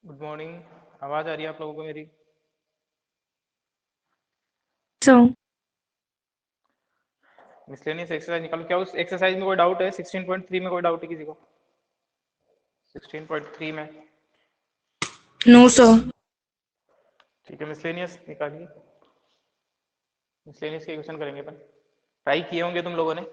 Good morning. आवाज आ रही है आप लोगों को मेरी? सो मिसलेनियस एक्सरसाइज निकालो। क्या उस एक्सरसाइज में कोई डाउट है? 16.3 में कोई डाउट है किसी को? 16.3 में नो सर। ठीक है, मिसलेनियस निकालिए। मिसलेनियस के क्वेश्चन करेंगे अपन। ट्राई किए होंगे तुम लोगों ने।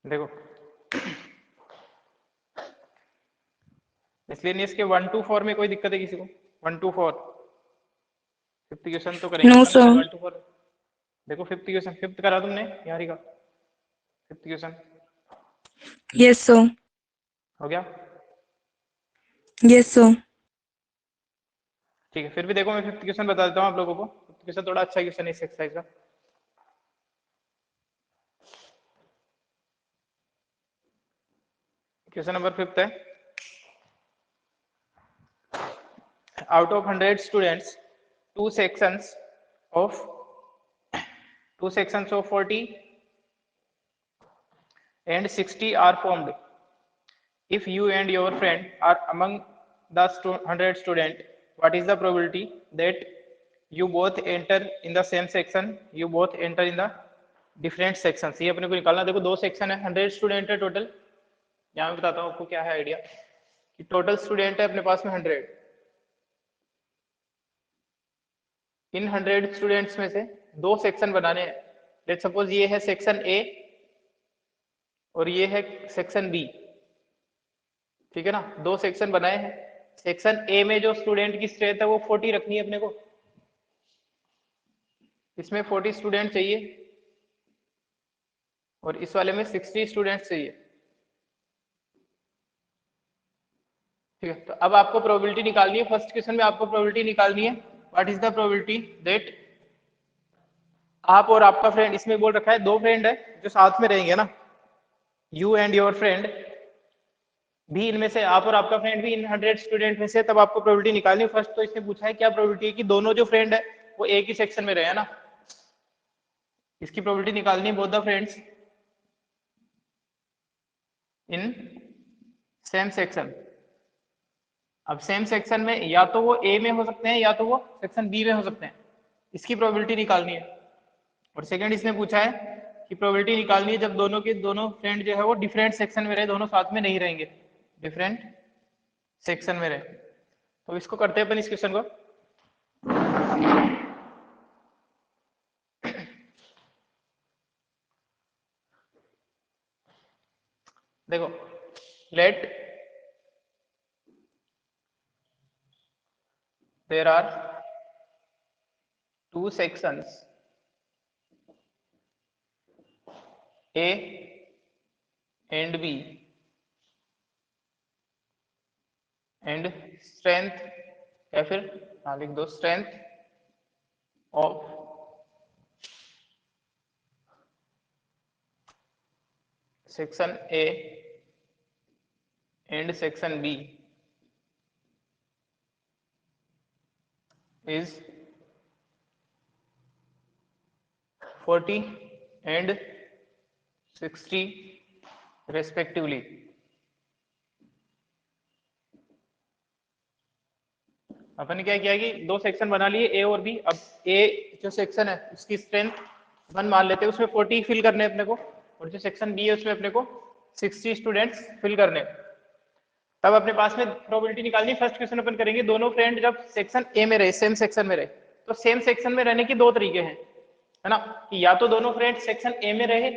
देखो, मिसलेनियस के 1 to 4 में कोई दिक्कत है किसी को? 1 to 4 फिफ्थ क्वेश्चन तो करेंगे नो अपन। सर। 1 to 4 देखो, फिफ्थ क्वेश्चन फिफ्थ करा तुमने यारी का? Fifth question yes sir. हो गया? Yes sir. ठीक है, फिर भी देखो मैं फिफ्थ क्वेश्चन बता देता हूँ आप लोगों को। फिफ्थ क्वेश्चन थोड़ा अच्छा क्वेश्चन है इस एक्सरसाइज का। क्वेश्चन नंबर फिफ्थ है, out of 100 students, two sections of 40 and 60 are formed. If you and your friend are among the 100 student, what is the probability that you both enter in the same section, you both enter in the different sections? ये अपने को निकालना। देखो, दो section है, 100 student है total. यहाँ मैं बताता हूँ आपको क्या है आइडिया कि टोटल स्टूडेंट है अपने पास में 100। इन 100 स्टूडेंट्स में से दो सेक्शन बनाने हैं। लेट सपोज ये है सेक्शन ए और ये है सेक्शन बी। ठीक है ना? दो सेक्शन बनाए हैं। सेक्शन ए में जो स्टूडेंट की स्ट्रेंथ है वो 40 रखनी है अपने को। इसमें 40 स्टूडेंट चाहिए और इस वाले में 60 स्टूडेंट चाहिए। ठीक है, तो अब आपको प्रोबेबिलिटी निकालनी है। फर्स्ट क्वेश्चन में आपको प्रोबेबिलिटी निकालनी है, what is the probability that आप और आपका फ्रेंड, इसमें बोल रखा है दो फ्रेंड है जो साथ में रहेंगे ना, यू एंड योर फ्रेंड भी, इनमें से आप और आपका फ्रेंड भी इन 100 स्टूडेंट में से, तब आपको प्रोबेबिलिटी निकालनी। फर्स्ट तो इसने पूछा है क्या प्रोबेबिलिटी है कि दोनों जो फ्रेंड है वो एक ही सेक्शन में रहे, है ना। इसकी प्रोबेबिलिटी निकालनी है, both the friends in same section. अब सेम सेक्शन में या तो वो ए में हो सकते हैं या तो वो सेक्शन बी में हो सकते हैं। इसकी प्रोबेबिलिटी निकालनी है। और सेकंड इसने पूछा है कि प्रोबेबिलिटी निकालनी है जब दोनों के दोनों फ्रेंड जो है वो डिफरेंट सेक्शन में रहे, दोनों साथ में नहीं रहेंगे, डिफरेंट सेक्शन में रहे। तो इसको करते हैं अपन इस क्वेश्चन को। देखो, let there are two sections A and B and strength, या फिर हाँ लिख दो, strength of section A and section B is 40 and 60 respectively। अपन ने क्या किया कि दो सेक्शन बना लिए ए और बी। अब ए जो सेक्शन है उसकी स्ट्रेंथ 1 मान लेते हैं, उसमें 40 फिल करने अपने को, और जो सेक्शन बी है उसमें अपने को 60 स्टूडेंट्स फिल करने। तब अपने पास में प्रोबेबिलिटी निकालनी। फर्स्ट क्वेश्चन अपन करेंगे, दोनों फ्रेंड जब सेक्शन ए में रहे, सेम सेक्शन में रहे, तो सेम सेक्शन में रहने के दो तरीके हैं, है ना, कि या तो दोनों फ्रेंड सेक्शन ए में रहे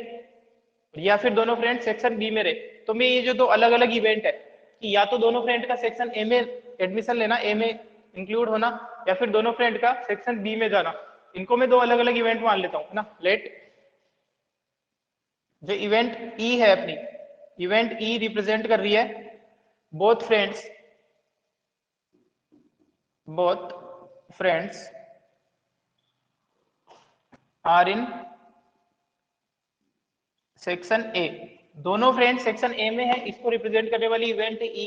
या फिर दोनों फ्रेंड सेक्शन बी में रहे। तो मैं ये जो दो अलग अलग इवेंट है कि या तो दोनों फ्रेंड का सेक्शन ए में एडमिशन लेना, ए में इंक्लूड होना या फिर दोनों फ्रेंड का सेक्शन बी में जाना, इनको मैं दो अलग अलग इवेंट मान लेता हूँ ना। लेट जो इवेंट ई है अपनी, इवेंट ई रिप्रेजेंट कर रही है both friends are in section A. दोनों फ्रेंड्स सेक्शन ए में है, इसको रिप्रेजेंट करने वाली इवेंट है ई।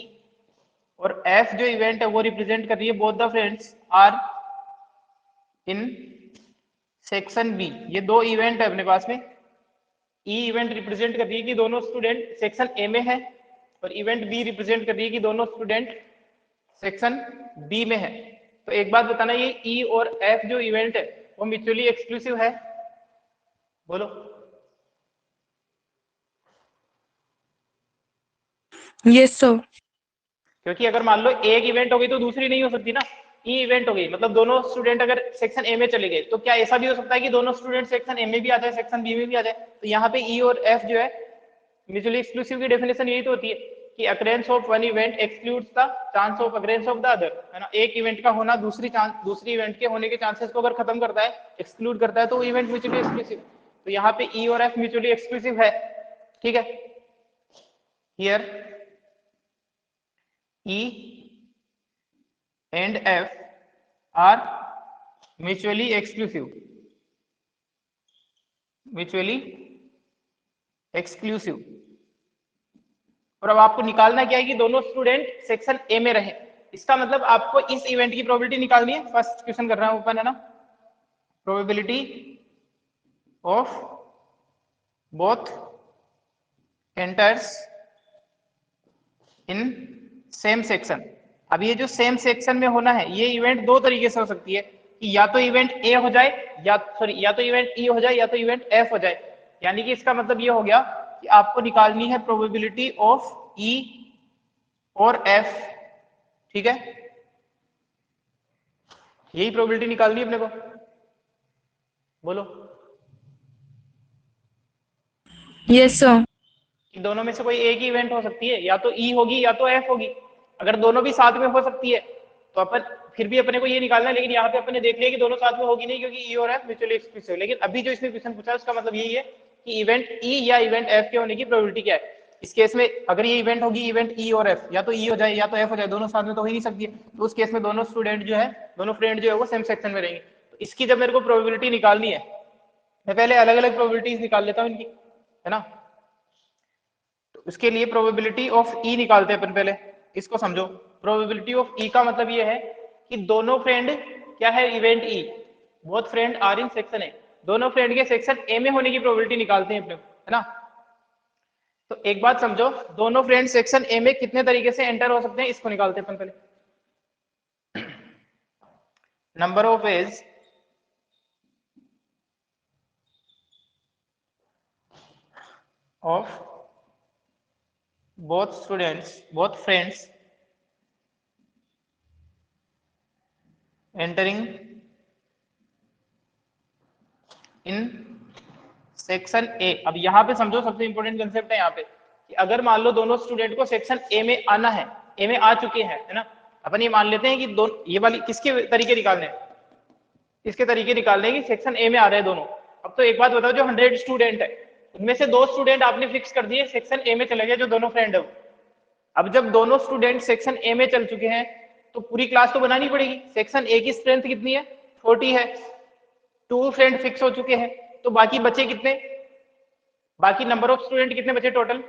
और एफ जो इवेंट है वो रिप्रेजेंट कर रही है both the friends are in section B. ये दो इवेंट है अपने पास में। ई इवेंट रिप्रेजेंट कर रही है कि दोनों स्टूडेंट सेक्शन ए में है, और इवेंट बी रिप्रेजेंट कर रही है कि दोनों स्टूडेंट सेक्शन बी में है। तो एक बात बताना, ये ई और एफ जो इवेंट है वो म्यूचुअली एक्सक्लूसिव है? बोलो। Yes, sir. क्योंकि अगर मान लो एक इवेंट हो गई तो दूसरी नहीं हो सकती ना। ई इवेंट हो गई मतलब दोनों स्टूडेंट अगर सेक्शन ए में चले गए, तो क्या ऐसा भी हो सकता है कि दोनों स्टूडेंट सेक्शन ए में भी आ जाए, सेक्शन बी में भी आ जाए? तो यहाँ पे ई और एफ जो है म्यूचुअली एक्सक्लूसिव की डेफिनेशन यही तो होती है कि occurrence of one event excludes the chance of occurrence of the other, है ना। एक इवेंट का होना दूसरी इवेंट के होने के चांसेस को अगर खत्म करता है, एक्सक्लूड करता है, तो वो इवेंट म्यूचुअली एक्सक्लूसिव। तो यहाँ पे ई और एफ म्यूचुअली एक्सक्लूसिव है, ठीक है। Here E and F are mutually exclusive, और अब आपको निकालना क्या है कि दोनों स्टूडेंट सेक्शन ए में रहे। इसका मतलब आपको इस इवेंट की प्रोबेबिलिटी निकालनी है। फर्स्ट क्वेश्चन कर रहा हूं ओपन, है ना। Probability of both enters in same section. अब ये जो सेम सेक्शन में होना है, ये इवेंट दो तरीके से हो सकती है कि या तो इवेंट ए हो जाए, या तो इवेंट ई हो जाए, या तो इवेंट एफ हो जाए। यानी कि इसका मतलब ये हो गया कि आपको निकालनी है प्रोबेबिलिटी ऑफ ई और एफ, ठीक है। यही प्रोबेबिलिटी निकालनी है अपने को, बोलो। Yes, sir. कि दोनों में से कोई एक ही इवेंट हो सकती है, या तो ई होगी या तो एफ होगी। अगर दोनों भी साथ में हो सकती है तो अपन फिर भी अपने को ये निकालना है, लेकिन यहाँ पे अपने देख लिया कि दोनों साथ में होगी नहीं, क्योंकि ई और एफ म्यूचुअली एक्सक्लूसिव। लेकिन अभी जो इसमें क्वेश्चन पूछा है उसका मतलब यही है कि इवेंट ई या इवेंट एफ के होने की प्रोबेबिलिटी क्या है। इस केस में अगर ये इवेंट होगी इवेंट ई और एफ, या तो ई हो जाए या तो एफ हो जाए, दोनों साथ में तो हो ही नहीं सकती है। तो उस केस में दोनों स्टूडेंट जो है, दोनों फ्रेंड जो है वो सेम सेक्शन में रहेंगे। तो इसकी जब मेरे को प्रोबेबिलिटी निकालनी है, मैं पहले अलग अलग प्रोबेबिलिटीज निकाल लेता हूँ इनकी, है ना। तो उसके लिए प्रोबेबिलिटी ऑफ ई निकालते हैं अपन पहले, इसको समझो। प्रोबेबिलिटी ऑफ ई का मतलब ये है कि दोनों फ्रेंड क्या है, event E, both friend are in section A, दोनों फ्रेंड के सेक्शन ए में होने की प्रोबेबिलिटी निकालते हैं अपने, है ना। तो एक बात समझो, दोनों फ्रेंड सेक्शन ए में कितने तरीके से एंटर हो सकते हैं, इसको निकालते हैं अपन पहले। Number of ways of both friends entering in section A. अब यहाँ पे समझो, सबसे इंपॉर्टेंट कंसेप्ट है यहाँ पे कि अगर मान लो दोनों स्टूडेंट को सेक्शन ए में आना है, ए में आ चुके हैं, है ना। अपन ये मान लेते हैं कि दोनों, ये वाली किसके तरीके निकालने हैं, इसके तरीके निकालने हैं कि सेक्शन ए में आ रहे हैं दोनों। अब तो एक बात बताओ, जो 100 स्टूडेंट है उनमें से दो स्टूडेंट आपने फिक्स कर दिए सेक्शन ए में चले गए, जो दोनों फ्रेंड है। अब जब दोनों स्टूडेंट सेक्शन ए में चल चुके हैं तो पूरी क्लास तो बनानी पड़ेगी। सेक्शन ए की स्ट्रेंथ कितनी है, 40 है। 2 फ्रेंड फिक्स हो चुके हैं, तो बाकी बचे कितने, बाकी नंबर ऑफ स्टूडेंट कितने बचे टोटल,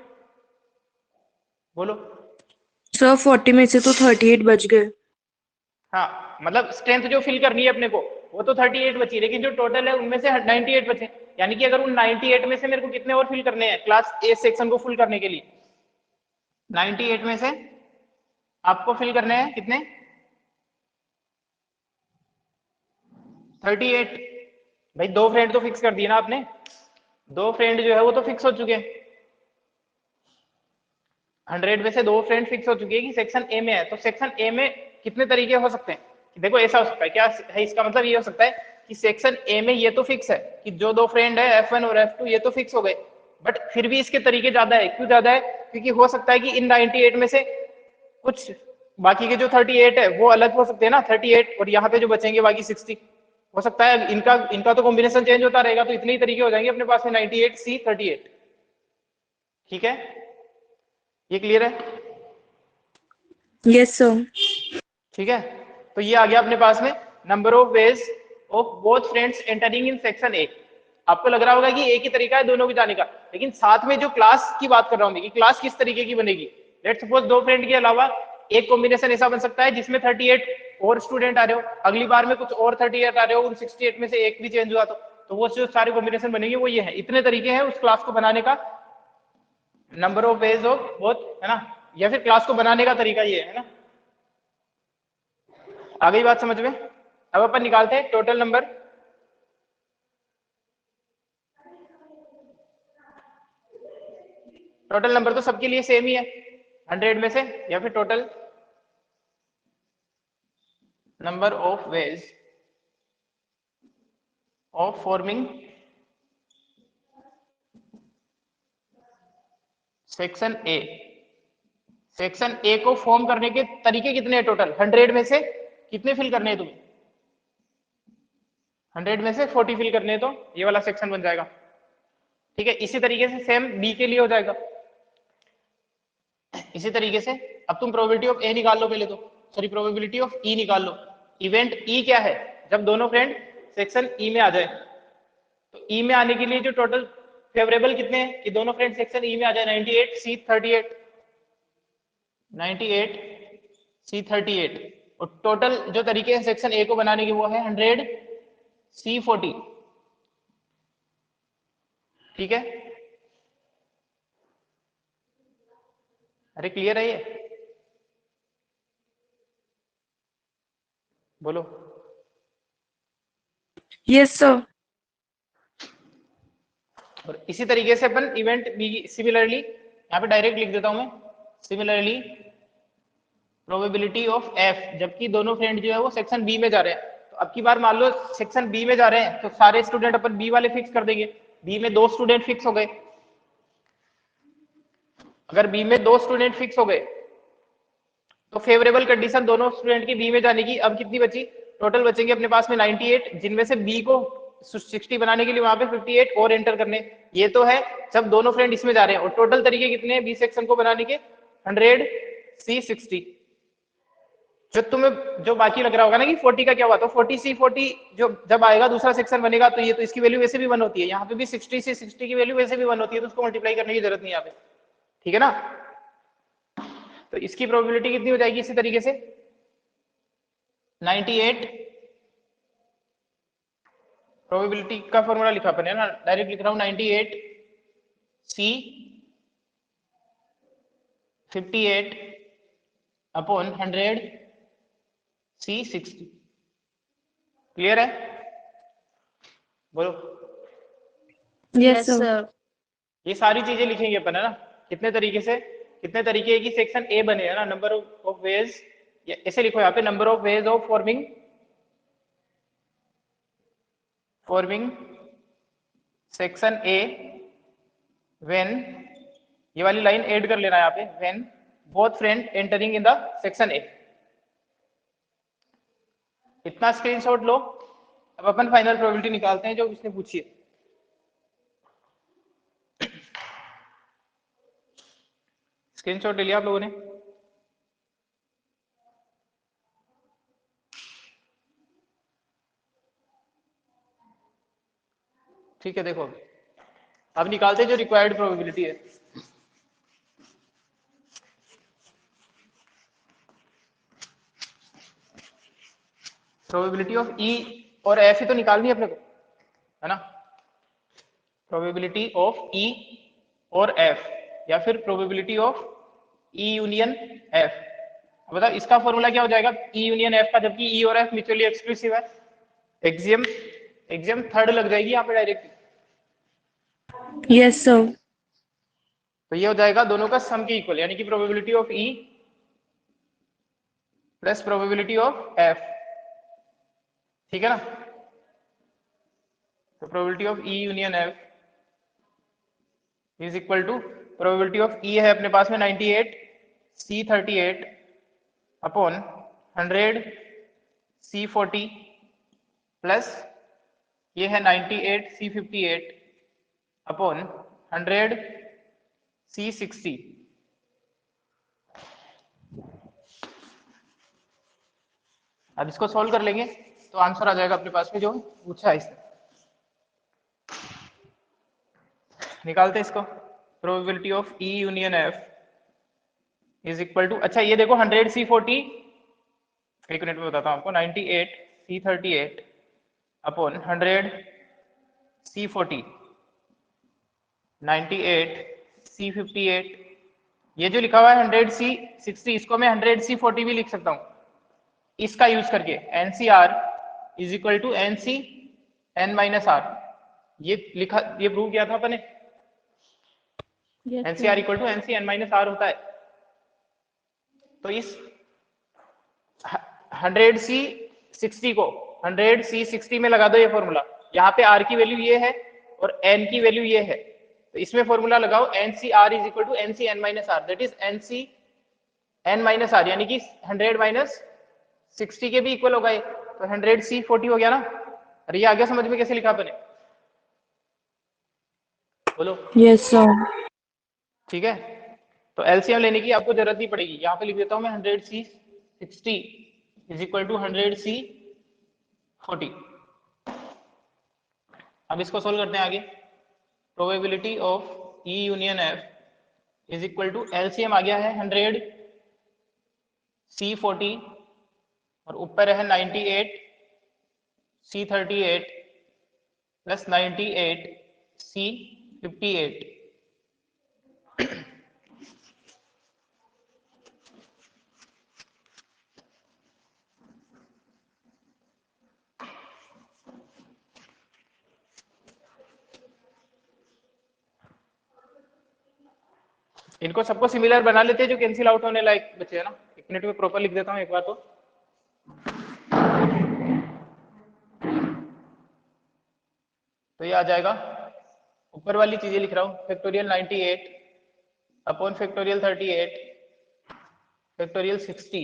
बोलो। सर 40 में से तो 38 बच गए। हाँ, मतलब स्ट्रेंथ जो फिल करनी है अपने को वो तो 38 बची, लेकिन जो टोटल है उनमें से 98 बचे। यानी कि अगर उन 98 में से मेरे को कितने और फिल करने हैं क्लास ए सेक्शन को फुल करने के लिए, 98 में से आपको फिल करने हैं कितने, 38। भाई दो फ्रेंड तो फिक्स कर दिए ना आपने, दो फ्रेंड जो है वो तो फिक्स हो चुके हैं। 100 में से दो फ्रेंड फिक्स हो चुके हैं कि सेक्शन ए में है। तो सेक्शन ए में कितने तरीके हो सकते हैं, देखो ऐसा हो सकता है, क्या है इसका मतलब ये हो सकता है कि सेक्शन ए में ये तो फिक्स है कि जो दो फ्रेंड है F1 और F2 ये तो फिक्स हो गए, बट फिर भी इसके तरीके ज्यादा है। क्यों ज्यादा है, क्योंकि हो सकता है कि इन 98 में से कुछ बाकी के जो 38 है वो अलग हो सकते हैं ना, 38 और यहाँ पे जो बचेंगे बाकी 60 हो सकता है इनका इनका तो कॉम्बिनेशन चेंज होता रहेगा, तो इतने ही तरीके हो जाएंगे अपने पास में 98C38। ठीक है, ये क्लियर है? Yes, sir. ठीक है, तो ये आ गया अपने पास में number of ways of both friends entering in section ए। आपको लग रहा होगा कि एक ही तरीका है दोनों को जाने का, लेकिन साथ में जो क्लास की बात कर रहा हूँ मैं कि क्लास किस तरीके की बनेगी। लेट सपोज दो फ्रेंड के अलावा एक कॉम्बिनेशन ऐसा बन सकता है जिसमें 38 और स्टूडेंट आ रहे हो, अगली बार में कुछ और 38 आ रहे हो, उन 68 में से एक भी चेंज हुआ तो वो जो सारे कॉम्बिनेशन बनेंगे वो ये है। इतने तरीके हैं उस क्लास को बनाने का, number of ways of both, है ना, या फिर क्लास को बनाने का तरीका ये है ना। आ गई बात समझ में? अब अपन निकालते हैं टोटल नंबर। टोटल नंबर तो सबके लिए सेम ही है 100 में से, या फिर total number of ways of forming section A. Section A को फॉर्म करने के तरीके कितने हैं टोटल? 100 में से कितने फिल करने हैं तुम्हें? 100 में से 40 फिल करने हैं, तो ये वाला सेक्शन बन जाएगा। ठीक है, इसी तरीके से सेम बी के लिए हो जाएगा। इसी तरीके से अब तुम प्रोबेबिलिटी ऑफ ए निकाल लो पहले, तो सॉरी प्रोबेबिलिटी ऑफ ई निकाल लो। इवेंट ई क्या है? जब दोनों फ्रेंड सेक्शन ई में आ जाए, तो ई में आने के लिए जो टोटल फेवरेबल कितने हैं कि दोनों फ्रेंड सेक्शन ई में आ जाए? 98C38, 98C38। और टोटल जो तरीके हैं सेक्शन ए को बनाने के वो है 100C40। ठीक है, अरे क्लियर है ये? बोलो। Yes, sir. और इसी तरीके से अपन इवेंट बी सिमिलरली यहाँ पे डायरेक्ट लिख देता हूं मैं, सिमिलरली प्रोबेबिलिटी ऑफ एफ, जबकि दोनों फ्रेंड जो है वो सेक्शन बी में जा रहे हैं। तो अब की बार मान लो सेक्शन बी में जा रहे हैं, तो सारे स्टूडेंट अपन बी वाले फिक्स कर देंगे। बी में 2 स्टूडेंट फिक्स हो गए। अगर बी में 2 स्टूडेंट फिक्स हो गए तो फेवरेबल कंडीशन दोनों स्टूडेंट की बी में जाने की अब कितनी बची? टोटल बचेंगे अपने पास में 98, जिनमें से बी को 60 बनाने के लिए वहां पे 58 और एंटर करने। ये तो है जब दोनों फ्रेंड इसमें जा रहे हैं। और टोटल तरीके कितने हैं बी सेक्शन को बनाने के? 100C60। जो तुम्हें जो बाकी लग रहा होगा ना कि 40 का क्या हुआ, तो 40C40 जो जब आएगा दूसरा सेक्शन बनेगा, तो ये तो इसकी वैल्यू वैसे भी 1 होती है, यहाँ पे भी 60C60 की वैल्यू वैसे भी 1 होती है, तो उसको मल्टीप्लाई करने की जरूरत नहीं यहाँ पे। ठीक है ना? तो इसकी प्रोबेबिलिटी कितनी हो जाएगी इसी तरीके से? 98, प्रोबेबिलिटी का फॉर्मूला लिखा अपन है ना, डायरेक्ट लिख रहा हूं 98C58 अपॉन 100C60। क्लियर है? बोलो। Yes, sir. ये सारी चीजें लिखेंगे अपन, है ना, कितने तरीके से, कितने तरीके की सेक्शन ए बने, है ना, नंबर ऑफ वेज, ऐसे लिखो यहाँ पे, number of ways of forming section A when, ये वाली लाइन ऐड कर लेना यहाँ पे, when both friend entering in the section A. इतना स्क्रीनशॉट लो। अब अपन फाइनल प्रोबेबिलिटी निकालते हैं जो उसने पूछी है। स्क्रीनशॉट ले लिया आप लोगों ने? ठीक है, देखो अब निकालते हैं जो रिक्वायर्ड प्रोबेबिलिटी है। प्रोबेबिलिटी ऑफ ई और एफ ही तो निकालनी है अपने को, है ना, प्रोबेबिलिटी ऑफ ई और एफ, या फिर probability of E union F. बताओ इसका फॉर्मूला क्या हो जाएगा ई यूनियन एफ का, जबकि ई और एफ म्यूचुअली एक्सक्लूसिव है। एक्सियम एक्सियम थर्ड लग जाएगी यहाँ पे डायरेक्ट। Yes, sir. तो ये हो जाएगा दोनों का सम के इक्वल, यानी कि probability of E plus probability of F. ठीक है ना? तो probability of E union F is equal to probability of E है अपने पास में 98C38 अपॉन 100 C40 प्लस ये है 98 C58 अपॉन 100 C60। अब इसको सॉल्व कर लेंगे तो आंसर आ जाएगा अपने पास में जो पूछा है इसने। निकालते हैं इसको। Probability of E union F is equal to, अच्छा ये देखो 100 C40, एक मिनट में बताता हूँ आपको, 98 C38 अपॉन 100 C40, 98 C58, ये जो लिखा हुआ है 100 C60, इसको मैं 100 C40 भी लिख सकता हूँ इसका यूज करके। NCR is equal to NC N minus r, ये लिखा, ये प्रूव किया था अपने। Yes, NCR sir. Equal to NC N minus r होता है। तो इस 100 C60 को 100 C60 में लगा दो ये फॉर्मूला, यहाँ पे R की वैल्यू ये है और N की वैल्यू ये है, तो इसमें फॉर्मूला लगाओ NCR is equal to NC N minus r, that is NC N minus r, यानी कि 100 माइनस 60 के भी इक्वल होगा ये, तो 100 C40 हो गया ना। अरे ये आ गया समझ में कैसे लिखा अपने, बोलो। Yes, sir. ठीक है, तो एलसीएम लेने की आपको जरूरत नहीं पड़ेगी, यहाँ पे लिख देता हूँ मैं 100 C60 is equal to 100 C40। अब इसको सोल्व करते हैं आगे। Probability of E union F is equal to, LCM आ गया है 100 C40 और ऊपर है 98 C38 प्लस 98 C58। इनको सबको सिमिलर बना लेते हैं जो कैंसिल आउट होने लायक बचे है ना। एक मिनट में प्रॉपर लिख देता हूँ एक बार तो ये आ जाएगा, ऊपर वाली चीजें लिख रहा हूँ, factorial 98 upon factorial 38 factorial 60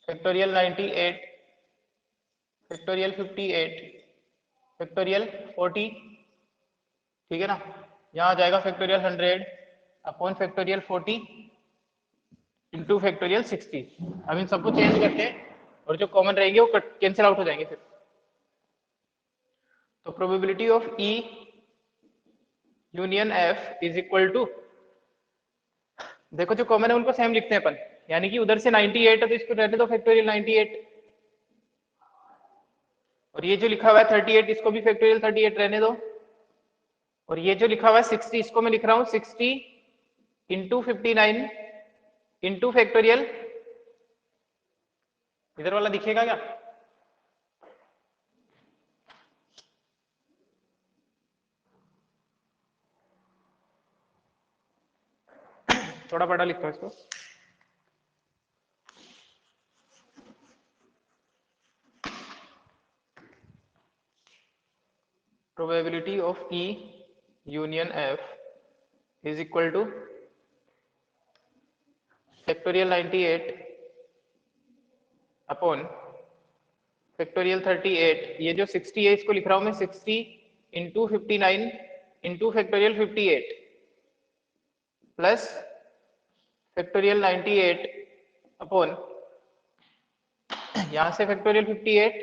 factorial 98 factorial 58 factorial 40, ठीक है ना। यहाँ आ जाएगा factorial 100 upon factorial 40 into factorial 60। अब इन सबको चेंज करते हैं और जो कॉमन रहेंगे वो कैंसिल आउट हो जाएंगे फिर। तो probability of E union F is equal to, देखो जो कॉमन है उनको सेम लिखते हैं अपन, यानी कि उधर से 98 है तो इसको रहने दो फैक्टोरियल 98, और ये जो लिखा हुआ है 38 इसको भी फैक्टोरियल 38 रहने दो, और ये जो लिखा हुआ है 60 इसको मैं लिख रहा हूँ 60 इंटू 59 इंटू फैक्टोरियल, इधर वाला दिखेगा क्या? थोड़ा बड़ा लिखता हूँ इसको। Probability of E union F is equal two factorial 98 upon factorial 38, ये जो 60 है इसको लिख रहा हूं मैं 60 into 59 into factorial 58 plus factorial 98 upon, यहां से फैक्टोरियल 58,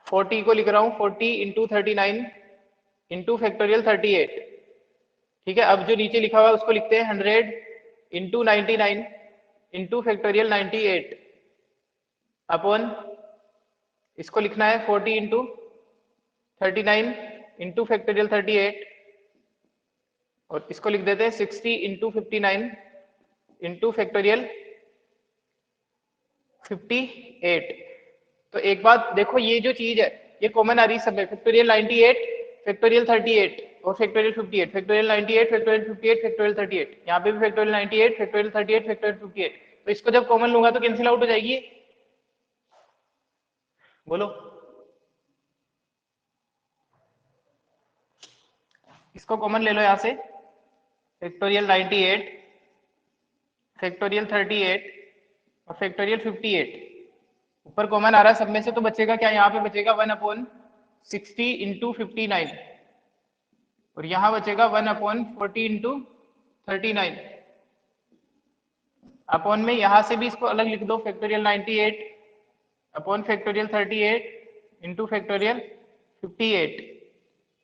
40 को लिख रहा हूं 40 इंटू 39 इंटू फैक्टोरियल 38, ठीक है। अब जो नीचे लिखा हुआ है उसको लिखते हैं 100 इंटू 99 इंटू फैक्टोरियल 98 अपॉन, इसको लिखना है 40 इंटू 39 इंटू फैक्टोरियल 38, और इसको लिख देते हैं 60 इंटू 59 इंटू फैक्टोरियल 58। तो एक बात देखो, ये जो चीज है ये कॉमन आ रही है सब में, फैक्टोरियल 98 फैक्टोरियल 38 और फैक्टोरियल 58, फैक्टोरियल 98 फैक्टोरियल 58 फैक्टोरियल 38, यहाँ पे भी फैक्टोरियल 98 फैक्टोरियल 38 फैक्टोरियल 58, तो इसको जब कॉमन लूंगा तो कैंसिल आउट हो जाएगी, बोलो। इसको कॉमन ले लो यहाँ से, फैक्टोरियल 98 फैक्टोरियल 38 और फैक्टोरियल 58 ऊपर कॉमन आ रहा है सब में से, तो बचेगा क्या? यहाँ पे बचेगा 1/60 इंटू 59 और यहाँ बचेगा 1/40 इंटू 39 अपॉन में यहाँ से भी इसको अलग लिख दो, factorial 98 upon factorial 38 into factorial 58।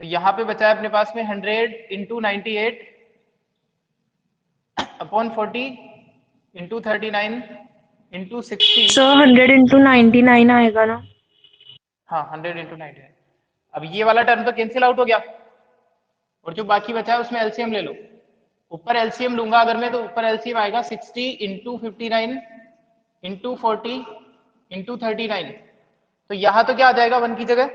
तो यहाँ पे बचा है अपने पास में 100 into 98 upon 40 into 39 into 60। Sir 100 into 99 आएगा ना? हाँ 100 इंटू 99। अब ये वाला टर्म तो कैंसिल आउट हो गया और जो बाकी बचा है उसमें एलसीएम ले लो। ऊपर एलसीएम लूंगा अगर मैं, तो ऊपर एलसीएम आएगा 60 इंटू 59 इंटू 40 इंटू 39। तो यहाँ तो क्या आ जाएगा 1 की जगह?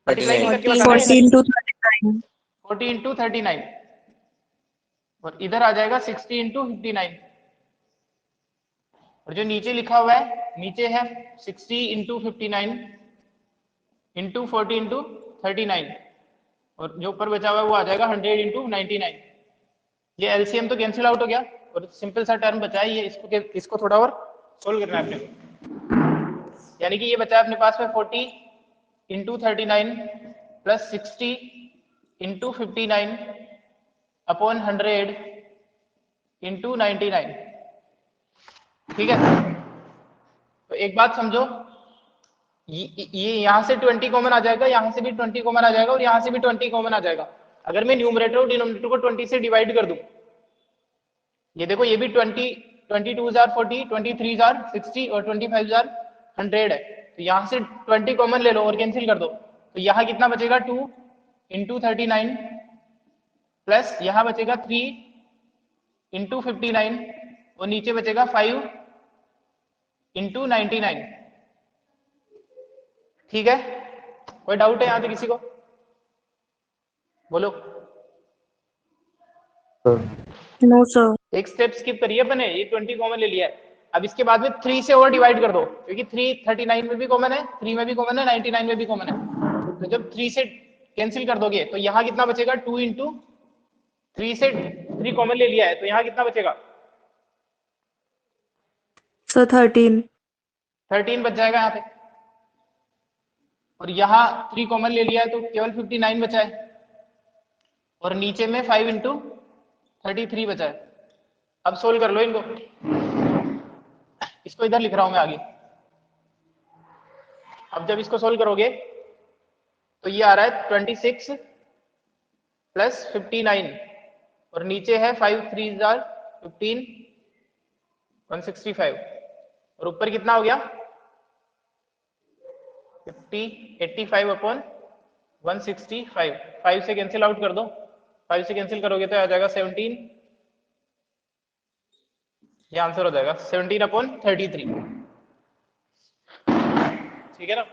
मल्टीप्लाई नहीं करके बताना 40 है, इंटू 39। 40 इंटू 39 और इधर आ जाएगा 60 इंटू 59 और जो नीचे लिखा हुआ है नीचे है 60 इंटू 59 इंटू 40 इंटू 39 और जो ऊपर बचा हुआ है वो आ जाएगा 100 इंटू 99। ये एलसीएम तो कैंसिल आउट हो गया और सिंपल सा टर्म बचा है ये, इसको थोड़ा और सोल्व करना है अपने को। यानी कि ये बचा है अपने पास में 40 into 39 plus 60 into 59 upon 100 into 99। ठीक है, तो एक बात समझो, ये यहाँ से 20 कॉमन आ जाएगा, यहाँ से भी 20 कॉमन आ जाएगा और यहाँ से भी 20 कॉमन आ जाएगा। अगर मैं न्यूमरेटर और डिनोमिनेटर को 20 से डिवाइड कर दूं, ये देखो ये भी 20, 22 जार 40, 23 जार 60 और 25 जार 100 है। तो यहाँ से 20 कॉमन ले लो और कैंसिल कर दो, तो यहाँ कितना बचेगा 2 इंटू 39 प्लस यहाँ बचेगा 3 इंटू 59 और नीचे बचेगा 5 इंटू 99। ठीक है, कोई डाउट है यहाँ पे किसी को? बोलो। No sir. एक स्टेप स्किप करिए अपने, ये 20 कॉमन ले लिया है। अब इसके बाद में 3 से और डिवाइड कर दो, क्योंकि 3 39 में भी कॉमन है, 3 में भी कॉमन है, 99 में भी कॉमन है। तो जब 3 से कैंसिल कर दोगे तो यहाँ कितना बचेगा 2 इंटू 3 से 3 कॉमन ले लिया है, तो यहाँ कितना बचेगा? सर 13 बच जाएगा यहाँ पे। और यहाँ 3 कॉमन ले लिया है तो केवल 59 बचा है और नीचे में 5 इंटू 33 बचा है। अब सोल्व कर लो इनको, इसको इधर लिख रहा हूं मैं आगे। अब जब इसको सोल्व करोगे तो ये आ रहा है 26 प्लस 59 और नीचे है 5 3 जार 15 165 और ऊपर कितना हो गया 85 अपॉन 165। 5 से कैंसिल आउट कर दो, 5 से कैंसिल करोगे तो आ जाएगा 17, ये आंसर हो जाएगा 17 अपॉन 33। ठीक है ना,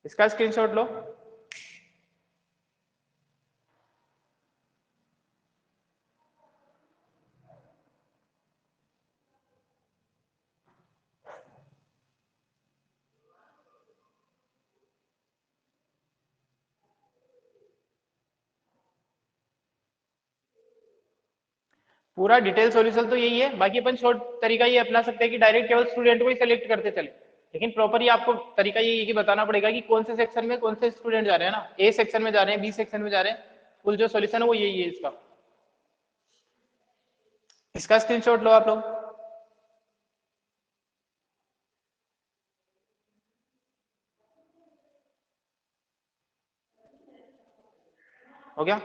इसका स्क्रीनशॉट लो। पूरा डिटेल सॉल्यूशन तो यही है, बाकी अपन शॉर्ट तरीका ये अपना सकते हैं कि डायरेक्ट केवल स्टूडेंट को ही सिलेक्ट करते चले, लेकिन प्रॉपर ये आपको तरीका यही है कि बताना पड़ेगा कि कौन से सेक्शन में कौन से स्टूडेंट जा रहे हैं ना, ए सेक्शन में जा रहे हैं, बी सेक्शन में जा रहे हैं, फुल जो सॉल्यूशन है वो यही है इसका। इसका स्क्रीनशॉट लो आप लोग। हो गया?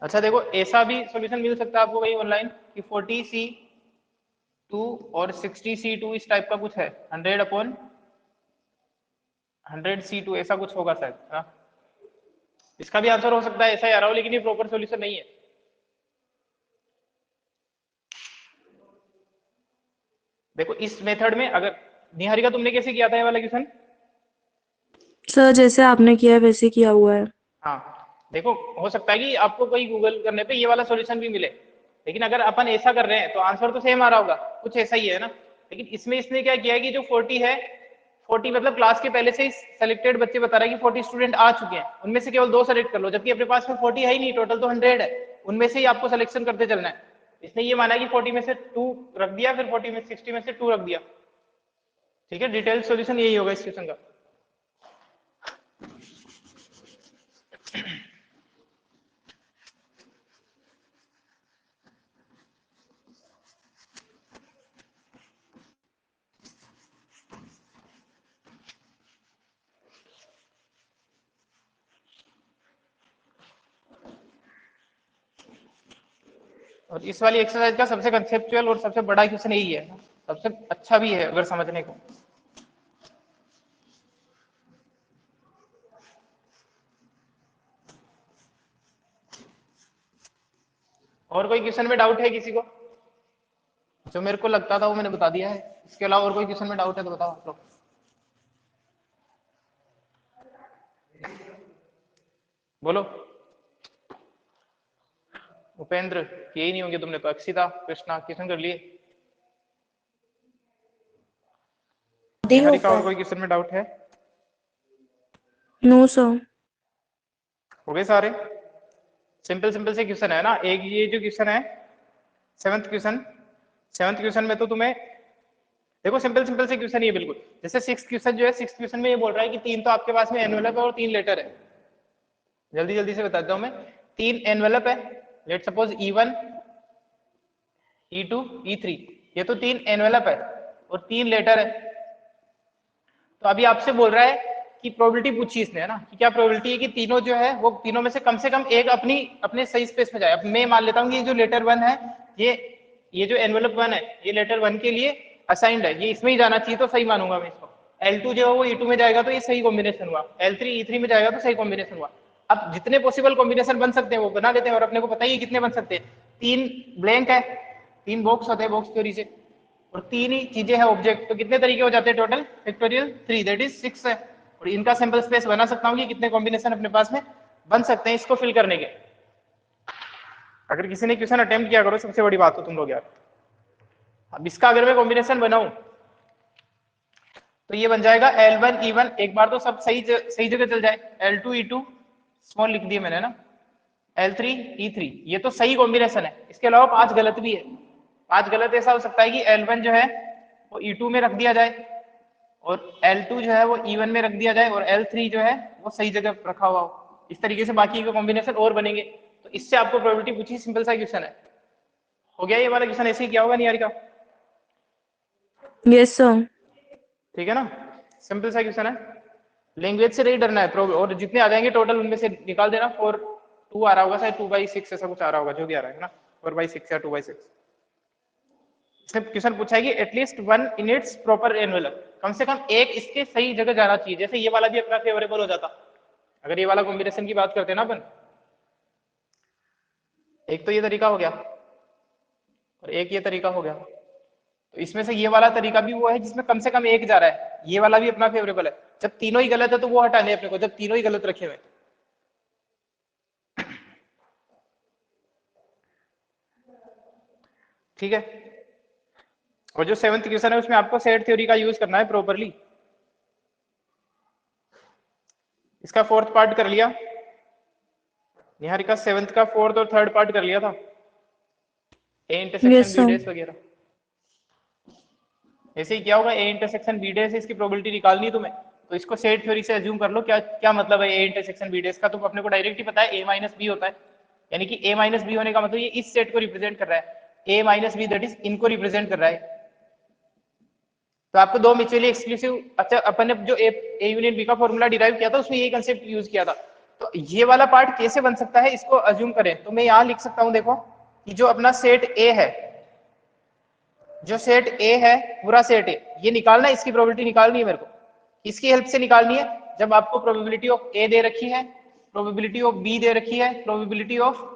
अच्छा देखो, ऐसा भी सॉल्यूशन मिल सकता है आपको कहीं ऑनलाइन कि 40C2 और 60C2 इस टाइप का कुछ है, 100 अपॉन 100C2 ऐसा कुछ होगा शायद, है ना? इसका भी आंसर हो सकता है ऐसा ही आ रहा हो, लेकिन ये प्रॉपर सॉल्यूशन नहीं है। देखो इस मेथड में, अगर निहारिका तुमने कैसे किया था ये वाला क्वेश्चन? सर जैसे आपने किया है वैसे किया हुआ है। हाँ, देखो हो सकता है कि आपको कोई गूगल करने पे ये वाला सॉल्यूशन भी मिले, लेकिन अगर अपन ऐसा कर रहे हैं तो आंसर तो सेम आ रहा होगा, कुछ ऐसा ही है ना। लेकिन इसमें इसने क्या किया कि जो 40 है, 40 मतलब क्लास के पहले से ही सेलेक्टेड बच्चे बता रहा है कि 40 स्टूडेंट आ चुके हैं, उनमें से केवल 2 सेलेक्ट कर लो, जबकि अपने पास में 40 है ही नहीं, टोटल तो 100 है, उनमें से ही आपको सिलेक्शन करते चलना है। इसने ये माना कि 40 में से 2 रख दिया, फिर 40 में 60 में से 2 रख दिया। ठीक है, डिटेल सॉल्यूशन यही होगा इस क्वेश्चन का। और इस वाली एक्सरसाइज का सबसे कंसेप्चुअल और सबसे बड़ा क्वेश्चन यही है, सबसे अच्छा भी है अगर समझने को। और कोई क्वेश्चन में डाउट है किसी को? जो मेरे को लगता था वो मैंने बता दिया है, इसके अलावा और कोई क्वेश्चन में डाउट है तो बताओ आप लोग। बोलो। उपेंद्र, यही नहीं होंगे तुमने तो। अक्षिता, कृष्णा, क्वेश्चन कर लिए? निहारिका, और कोई क्वेश्चन में डाउट है? No sir. हो गए सारे? सिंपल सिंपल से क्वेश्चन है ना। एक ये जो क्वेश्चन है 7th क्वेश्चन, 7th क्वेश्चन में तो तुम्हें देखो सिंपल सिंपल से क्वेश्चन ही है बिल्कुल। जैसे 6th क्वेश्चन जो है, 6th क्वेश्चन में ये बोल रहा है कि 3 तो आपके पास में एनवेलप है और 3 लेटर है। जल्दी जल्दी से बताता हूं मैं। 3 एनवेलप है, let suppose E1, E2, E3, ये तो 3 एनवेलप है और 3 लेटर है। तो अभी आपसे बोल रहा है कि प्रोबेबिलिटी पूछी इसने, है ना, कि क्या प्रोबेबिलिटी है कि तीनों जो है वो तीनों में से कम एक अपने सही स्पेस में जाए। अब मैं मान लेता हूँ कि जो लेटर 1 है, ये जो एनवेलप 1 है, ये लेटर 1 के लिए असाइंड है, ये इसमें ही जाना चाहिए, तो सही मानूंगा मैं इसको। L2 जो है वो E2 में जाएगा तो ये सही कॉम्बिनेशन हुआ, L3 E3 में जाएगा तो सही कॉम्बिनेशन हुआ। अब जितने पॉसिबल कॉम्बिनेशन बन सकते हैं वो बना लेते हैं, और अपने को पता ही कितने बन सकते हैं। 3 ब्लैंक है, 3 बॉक्स होते हैं बॉक्स थ्योरी से, और 3 ही चीजें हैं ऑब्जेक्ट, तो कितने तरीके हो जाते हैं टोटल? फैक्टोरियल 3, दैट इज 6 है। और इनका सैंपल स्पेस बना सकता हूँ कि कितने कॉम्बिनेशन अपने पास में बन सकते हैं इसको फिल करने के। अगर किसी ने क्वेश्चन अटेम्प्ट किया करो, सबसे बड़ी बात हो तुम लोग यार। अब इसका अगर मैं कॉम्बिनेशन बनाऊं तो ये बन जाएगा L1 E1, एक बार तो सब सही जगह चल जाए। L2 E2 स्मॉल लिख दिए मैंने ना, L3 E3, ये तो सही कॉम्बिनेशन है। इसके अलावा 5 गलत भी है। 5 गलत ऐसा हो सकता है कि L1 जो है वो E2 में रख दिया जाए, और L2 जो है वो E1 में रख दिया जाए, और L3 जो है वो सही जगह रखा हुआ हो। इस तरीके से बाकी के कॉम्बिनेशन और बनेंगे। तो इससे आपको प्रोबेबिलिटी पूछी, सिंपल सा क्वेश्चन है। हो गया ये वाला क्वेश्चन, ऐसे ही किया होगा निहारिका? Yes sir. ठीक है ना, सिंपल सा क्वेश्चन है। लैंग्वेज से नहीं डरना है, और जितने आ जाएंगे टोटल उनमें से निकाल देना। 4/2 आ रहा होगा शायद, 2/6 ऐसा कुछ आ रहा होगा, जो भी आ रहा है ना, 4/6 या 2/6। इसने क्वेश्चन पूछा है कि at least 1 in its proper envelope, कम से कम एक इसके सही जगह जाना चाहिए। जैसे ये वाला भी अपना फेवरेबल हो जाता अगर ये वाला कॉम्बिनेशन की बात करते ना अपन। एक तो ये तरीका हो गया और एक ये तरीका हो गया, तो इसमें से ये वाला तरीका भी वो है जिसमें कम से कम एक जा रहा है। ये वाला भी अपना फेवरेबल है। जब तीनों ही गलत है तो वो हटाने अपने को, जब तीनों ही गलत रखे हुए। ठीक है, और जो 7th क्वेश्चन है उसमें आपको सेट थ्योरी का यूज करना है प्रॉपरली। इसका 4th पार्ट कर लिया निहारिका, 7th का 4th और 3rd पार्ट कर लिया था, A intersection yes B sir. Dash वगैरह। ऐसे ही क्या होगा, ए इंटरसेक्शन बी डैश, इसकी प्रोबेबिलिटी निकालनी है तुम्हें, तो इसको सेट थ्योरी से अज्यूम कर लो। क्या क्या मतलब है ए इंटरसेक्शन बी डैश का? तो अपने को डायरेक्ट ही पता है ए माइनस बी होता है, यानी कि ए माइनस बी होने का मतलब ये इस सेट को रिप्रेजेंट कर रहा है। ए माइनस बी दैट इज इनको रिप्रेजेंट कर रहा है। तो आपको 2 म्यूचुअली एक्सक्लूसिव, अच्छा अपन ने जो ए यूनियन बी का फॉर्मूला डिराइव किया था उसमें यही कंसेप्ट यूज किया था। तो ये वाला पार्ट कैसे बन सकता है इसको अज्यूम करें, तो मैं यहां लिख सकता हूं, देखो कि जो अपना सेट ए है, जो सेट ए है पूरा सेट ए, ये निकालना है, इसकी प्रोबेबिलिटी निकालनी है मेरे को। इसकी हेल्प से निकालनी है। जब आपको प्रोबेबिलिटी ऑफ ए दे रखी है, प्रोबेबिलिटी ऑफ बी दे रखी है, प्रोबेबिलिटी ऑफ